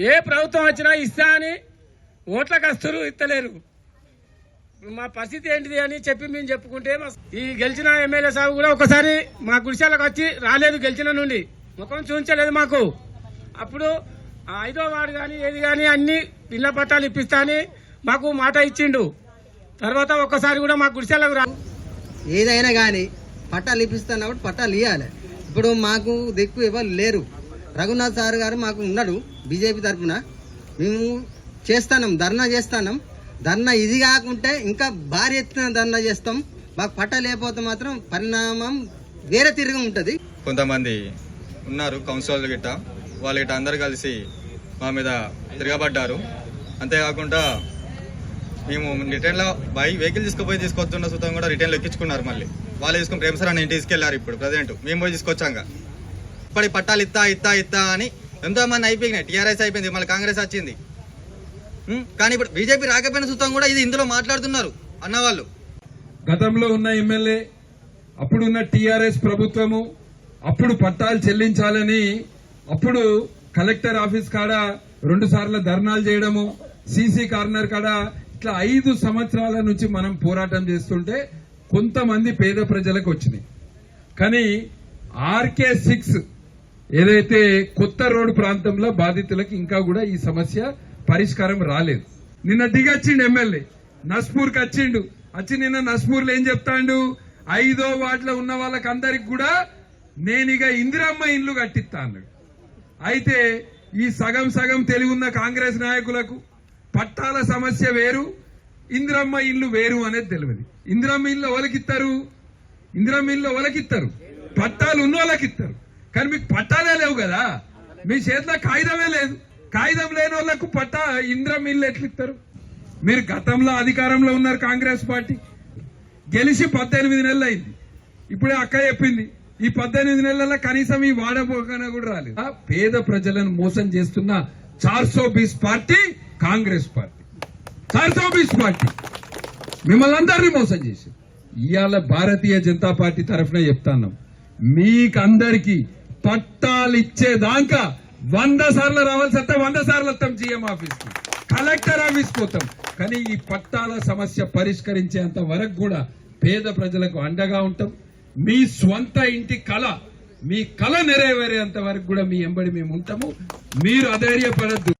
ఏ ప్రభుత్వం వచ్చినా ఇస్తా అని ఓట్లకు వస్తారు, ఇస్తలేరు. మా పరిస్థితి ఏంటిది అని చెప్పి మేము చెప్పుకుంటే ఈ గెలిచిన ఎమ్మెల్యే సాబు కూడా ఒకసారి మా గుడిశాలకు వచ్చి రాలేదు, గెలిచిన నుండి ముఖం చూపించలేదు మాకు. అప్పుడు 5వ వార్డు కానీ ఏది కానీ అన్ని ఇళ్ల పట్టాలు ఇప్పిస్తా అని మాకు మాట ఇచ్చిండు. తర్వాత ఒక్కసారి కూడా మా గుడిశాలకు రా ఏదైనా కానీ పట్టాలు ఇప్పిస్తున్నప్పుడు పట్టాలు ఇవ్వాలి. ఇప్పుడు మాకు దిక్కు ఎవరు లేరు. రఘునాథ్ సార్ గారు మాకు ఉన్నాడు బీజేపీ తరఫున. మేము చేస్తున్నాం, ధర్నా చేస్తున్నాం. ధర్నా ఇది కాకుంటే ఇంకా భారీ ఎత్తున ధర్నా చేస్తాం. మాకు పట్టాలు లేకపోతే మాత్రం పరిణామం వేరే తిరిగి ఉంటుంది. కొంతమంది ఉన్నారు కౌన్సిలర్లు గిట్ట, వాళ్ళు గిట్ట అందరు కలిసి మా మీద తిరగబడ్డారు. అంతేకాకుండా మేము రిటర్న్లో వెహికల్ తీసుకొస్తున్న సుతం కూడా రిటర్న్లో ఎక్కించుకున్నారు. మళ్ళీ వాళ్ళు తీసుకుని ప్రేమసార్ అని ఇంటికి తీసుకెళ్లారు. ఇప్పుడు ప్రజెంట్ మేము పోయి తీసుకొచ్చాక ఇప్పటి పట్టాలు ఇత్తా అని ఎంతోమంది అయిపోయినాయి. టీఆర్ఎస్ అయిపోయింది, మళ్ళీ కాంగ్రెస్ వచ్చింది. కానీ ఇప్పుడు బీజేపీ రాకపోయిన సుతం కూడా ఇది ఇందులో మాట్లాడుతున్నారు అన్నవాళ్ళు. గతంలో ఉన్న ఎమ్మెల్యే, అప్పుడున్న టీఆర్ఎస్ ప్రభుత్వము అప్పుడు పట్టాలు చెల్లించాలని అప్పుడు కలెక్టర్ ఆఫీస్ కాడ 2 సార్లు ధర్నాలు చేయడము, సీసీ కార్నర్ కాడ ఇట్లా 5 సంవత్సరాల నుంచి మనం పోరాటం చేస్తుంటే కొంతమంది పేద ప్రజలకు వచ్చినాయి. కానీ RK6 ఏదైతే కొత్త రోడ్డు ప్రాంతంలో బాధితులకు ఇంకా కూడా ఈ సమస్య పరిష్కారం రాలేదు. నిన్న దిగొచ్చిండు ఎమ్మెల్యే, నస్పూర్కి వచ్చిండు. వచ్చి నిన్న నస్పూర్లో ఏం చెప్తాండు, 5వ వార్డులో ఉన్న వాళ్ళకి అందరికి కూడా నేనిగా ఇందిరమ్మ ఇండ్లు కట్టిస్తా అన్నాడు. అయితే ఈ సగం తెలివి ఉన్న కాంగ్రెస్ నాయకులకు పట్టాల సమస్య వేరు, ఇందిరమ్మ ఇల్లు వేరు అనేది తెలియదు. ఇందిరమ్మ ఇల్లు ఎవరికిస్తారు? పట్టాలు ఉన్న వాళ్ళకి ఇస్తారు. కానీ మీకు పట్టాలే లేవు కదా, మీ చేతిలో కాగితమే లేదు. కాగితం లేని వాళ్లకు ఇందిరమ్మ ఇల్లు ఎట్లా ఇస్తారు? మీరు గతంలో అధికారంలో ఉన్నారు, కాంగ్రెస్ పార్టీ గెలిచి 18 నెలలు అయింది. ఇప్పుడే అక్క చెప్పింది, ఈ 18 నెలల కనీసం ఈ వాడపోకన కూడా రాలేదు. పేద ప్రజలను మోసం చేస్తున్న 420 పార్టీ కాంగ్రెస్ పార్టీ. 420 పార్టీ మిమ్మల్ని అందరినీ మోసం చేసి ఇవాళ భారతీయ జనతా పార్టీ తరఫున చెప్తాను, మీకందరికి పట్టాలు ఇచ్చేదాకా 100 సార్లు రావాల్సి వస్తే 100 సార్లు వస్తాం. జీఎం ఆఫీస్ కి, కలెక్టర్ ఆఫీస్ పోతాం. కానీ ఈ పట్టాల సమస్య పరిష్కరించేంత వరకు కూడా పేద ప్రజలకు అండగా ఉంటాం. మీ స్వంత ఇంటి మీ కళ నెరవేరేంత వరకు కూడా మీ ఎంబడి మేము ఉంటాము. మీరు అధైర్యపడద్దు.